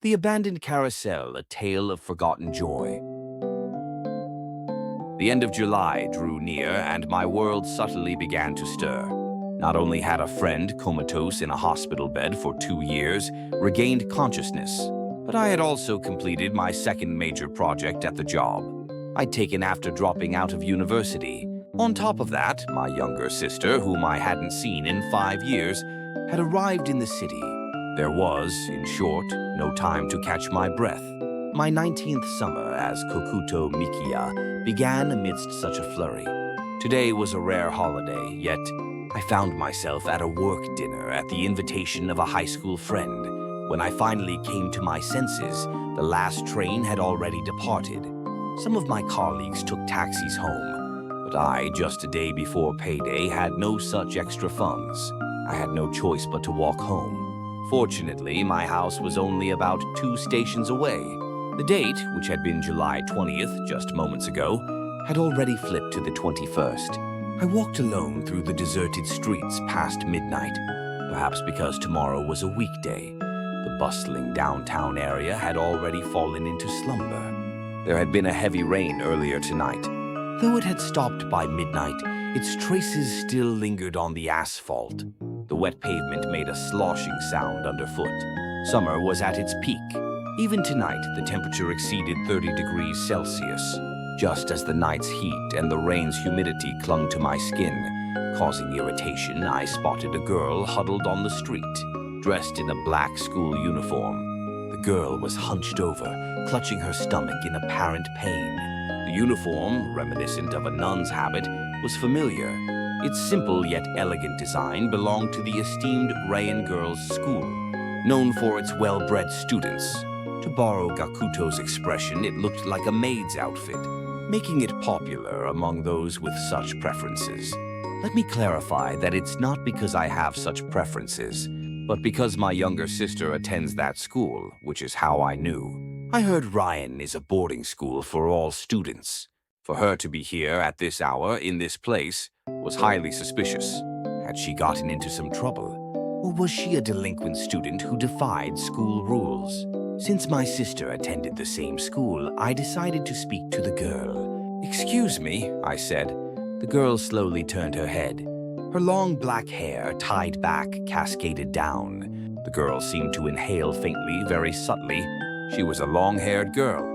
The Abandoned Carousel, A Tale of Forgotten Joy. The end of July drew near, and my world subtly began to stir. Not only had a friend, comatose in a hospital bed for 2 years, regained consciousness, but I had also completed my second major project at the job I'd taken after dropping out of university. On top of that, my younger sister, whom I hadn't seen in 5 years, had arrived in the city. There was, in short, no time to catch my breath. My 19th summer as Kokuto Mikiya began amidst such a flurry. Today was a rare holiday, yet I found myself at a work dinner at the invitation of a high school friend. When I finally came to my senses, the last train had already departed. Some of my colleagues took taxis home, but I, just a day before payday, had no such extra funds. I had no choice but to walk home. Fortunately, my house was only about 2 stations away. The date, which had been July 20th just moments ago, had already flipped to the 21st. I walked alone through the deserted streets past midnight, perhaps because tomorrow was a weekday. The bustling downtown area had already fallen into slumber. There had been a heavy rain earlier tonight. Though it had stopped by midnight, its traces still lingered on the asphalt. The wet pavement made a sloshing sound underfoot. Summer was at its peak. Even tonight, the temperature exceeded 30 degrees Celsius. Just as the night's heat and the rain's humidity clung to my skin, causing irritation, I spotted a girl huddled on the street, dressed in a black school uniform. The girl was hunched over, clutching her stomach in apparent pain. The uniform, reminiscent of a nun's habit, was familiar. Its simple yet elegant design belonged to the esteemed Rayan Girls' School, known for its well-bred students. To borrow Gakuto's expression, it looked like a maid's outfit, making it popular among those with such preferences. Let me clarify that it's not because I have such preferences, but because my younger sister attends that school, which is how I knew. I heard Rayan is a boarding school for all students. For her to be here at this hour, in this place, was highly suspicious. Had she gotten into some trouble? Or was she a delinquent student who defied school rules? Since my sister attended the same school, I decided to speak to the girl. "Excuse me," I said. The girl slowly turned her head. Her long black hair, tied back, cascaded down. The girl seemed to inhale faintly, very subtly. She was a long-haired girl.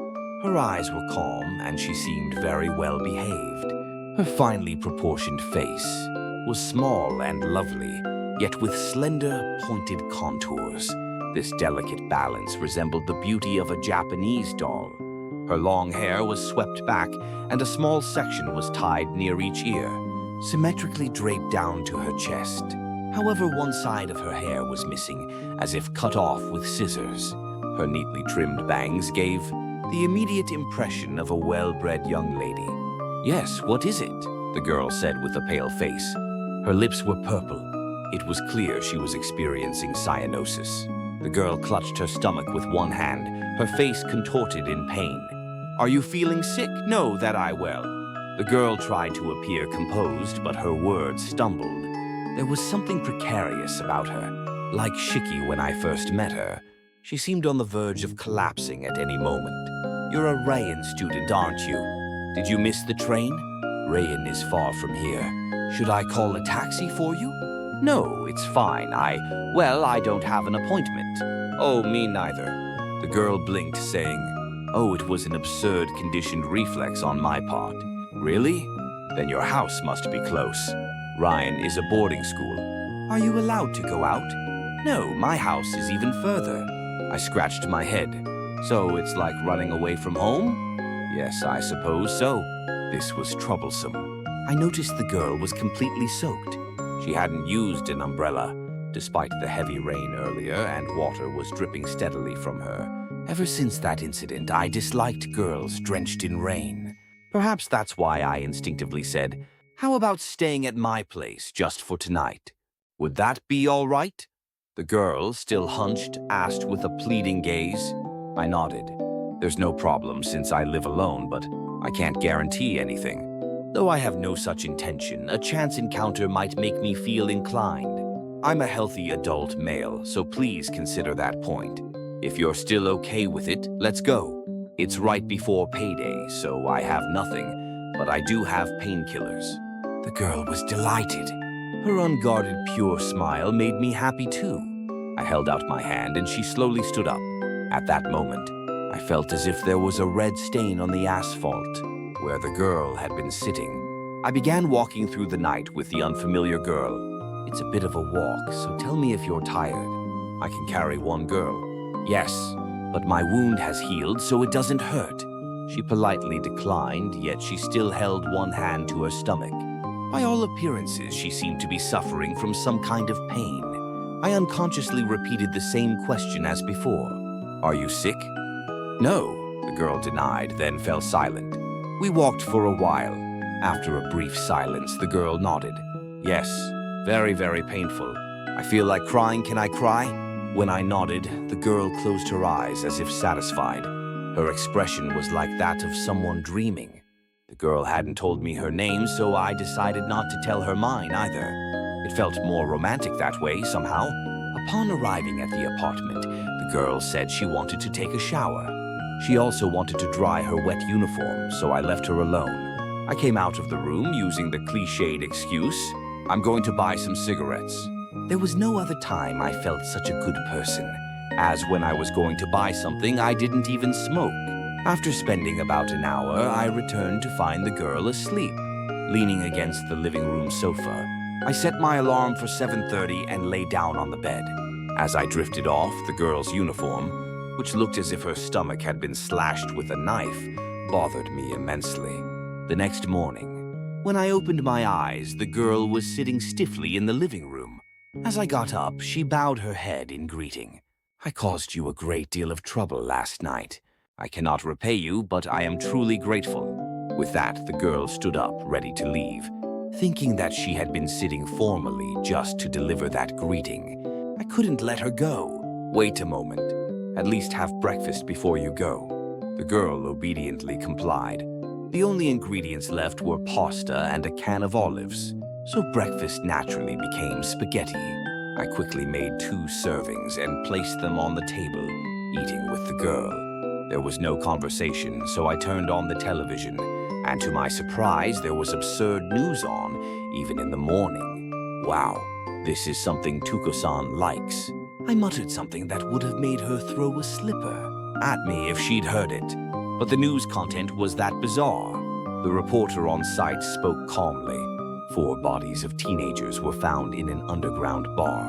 Her eyes were calm, and she seemed very well behaved. Her finely proportioned face was small and lovely, yet with slender, pointed contours. This delicate balance resembled the beauty of a Japanese doll. Her long hair was swept back, and a small section was tied near each ear, symmetrically draped down to her chest. However, one side of her hair was missing, as if cut off with scissors. Her neatly trimmed bangs gave the immediate impression of a well-bred young lady. "Yes, what is it?" the girl said with a pale face. Her lips were purple. It was clear she was experiencing cyanosis. The girl clutched her stomach with one hand, her face contorted in pain. "Are you feeling sick?" "No, that I well." The girl tried to appear composed, but her words stumbled. There was something precarious about her. Like Shiki when I first met her, she seemed on the verge of collapsing at any moment. "You're a Rayan student, aren't you? Did you miss the train? Rayan is far from here. Should I call a taxi for you?" "No, it's fine. I don't have an appointment." "Oh, me neither." The girl blinked, saying, "Oh, it was an absurd conditioned reflex on my part." "Really? Then your house must be close. Rayan is a boarding school. Are you allowed to go out?" "No, my house is even further." I scratched my head. "So it's like running away from home?" "Yes, I suppose so." This was troublesome. I noticed the girl was completely soaked. She hadn't used an umbrella, despite the heavy rain earlier, and water was dripping steadily from her. Ever since that incident, I disliked girls drenched in rain. Perhaps that's why I instinctively said, "How about staying at my place just for tonight? Would that be all right?" The girl, still hunched, asked with a pleading gaze. I nodded. "There's no problem since I live alone, but I can't guarantee anything. Though I have no such intention, a chance encounter might make me feel inclined. I'm a healthy adult male, so please consider that point. If you're still okay with it, let's go. It's right before payday, so I have nothing, but I do have painkillers." The girl was delighted. Her unguarded, pure smile made me happy too. I held out my hand and she slowly stood up. At that moment, I felt as if there was a red stain on the asphalt where the girl had been sitting. I began walking through the night with the unfamiliar girl. "It's a bit of a walk, so tell me if you're tired. I can carry one girl." "Yes, but my wound has healed, so it doesn't hurt." She politely declined, yet she still held one hand to her stomach. By all appearances, she seemed to be suffering from some kind of pain. I unconsciously repeated the same question as before. "Are you sick?" "No," the girl denied, then fell silent. We walked for a while. After a brief silence, the girl nodded. "Yes, very, very painful. I feel like crying. Can I cry?" When I nodded, the girl closed her eyes as if satisfied. Her expression was like that of someone dreaming. The girl hadn't told me her name, so I decided not to tell her mine either. It felt more romantic that way, somehow. Upon arriving at the apartment, the girl said she wanted to take a shower. She also wanted to dry her wet uniform, so I left her alone. I came out of the room using the cliched excuse, "I'm going to buy some cigarettes." There was no other time I felt such a good person, as when I was going to buy something I didn't even smoke. After spending about an hour, I returned to find the girl asleep, leaning against the living room sofa. I set my alarm for 7:30 and lay down on the bed. As I drifted off, the girl's uniform, which looked as if her stomach had been slashed with a knife, bothered me immensely. The next morning, when I opened my eyes, the girl was sitting stiffly in the living room. As I got up, she bowed her head in greeting. "I caused you a great deal of trouble last night. I cannot repay you, but I am truly grateful." With that, the girl stood up, ready to leave. Thinking that she had been sitting formally just to deliver that greeting, I couldn't let her go. "Wait a moment. At least have breakfast before you go." The girl obediently complied. The only ingredients left were pasta and a can of olives, so breakfast naturally became spaghetti. I quickly made 2 servings and placed them on the table, eating with the girl. There was no conversation, so I turned on the television, and to my surprise, there was absurd news on, even in the morning. Wow, this is something Tuko-san likes. I muttered something that would have made her throw a slipper at me if she'd heard it. But the news content was that bizarre. The reporter on site spoke calmly. 4 bodies of teenagers were found in an underground bar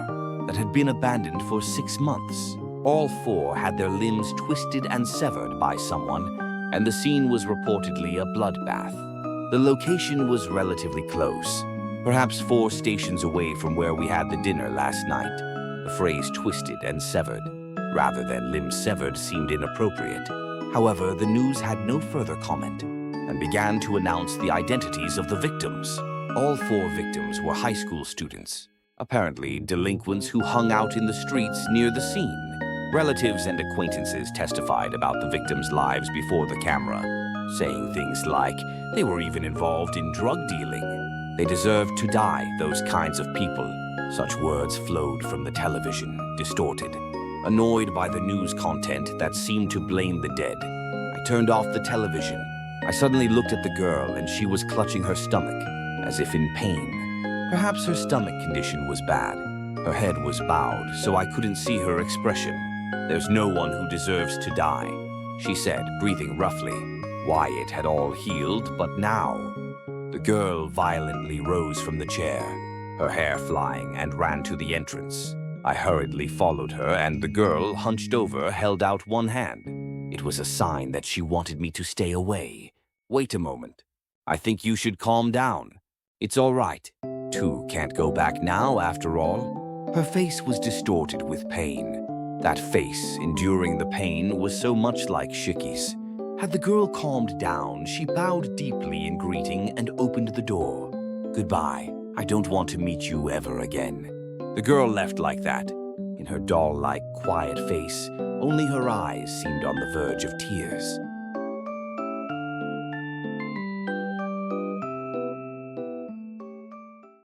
that had been abandoned for 6 months. All 4 had their limbs twisted and severed by someone, and the scene was reportedly a bloodbath. The location was relatively close, perhaps 4 stations away from where we had the dinner last night. The phrase "twisted and severed" rather than "limbs severed" seemed inappropriate. However, the news had no further comment and began to announce the identities of the victims. All 4 victims were high school students, apparently delinquents who hung out in the streets near the scene. Relatives and acquaintances testified about the victims' lives before the camera, saying things like they were even involved in drug dealing. They deserved to die, those kinds of people. Such words flowed from the television, distorted. Annoyed by the news content that seemed to blame the dead, I turned off the television. I suddenly looked at the girl, and she was clutching her stomach, as if in pain. Perhaps her stomach condition was bad. Her head was bowed, so I couldn't see her expression. "There's no one who deserves to die," she said, breathing roughly. Why it had all healed, but now. The girl violently rose from the chair, her hair flying, and ran to the entrance. I hurriedly followed her, and the girl, hunched over, held out one hand. It was a sign that she wanted me to stay away. "Wait a moment. I think you should calm down. It's all right. 2 can't go back now, after all." Her face was distorted with pain. That face, enduring the pain, was so much like Shiki's. Had the girl calmed down, she bowed deeply in greeting and opened the door. "Goodbye. I don't want to meet you ever again." The girl left like that. In her doll-like, quiet face, only her eyes seemed on the verge of tears.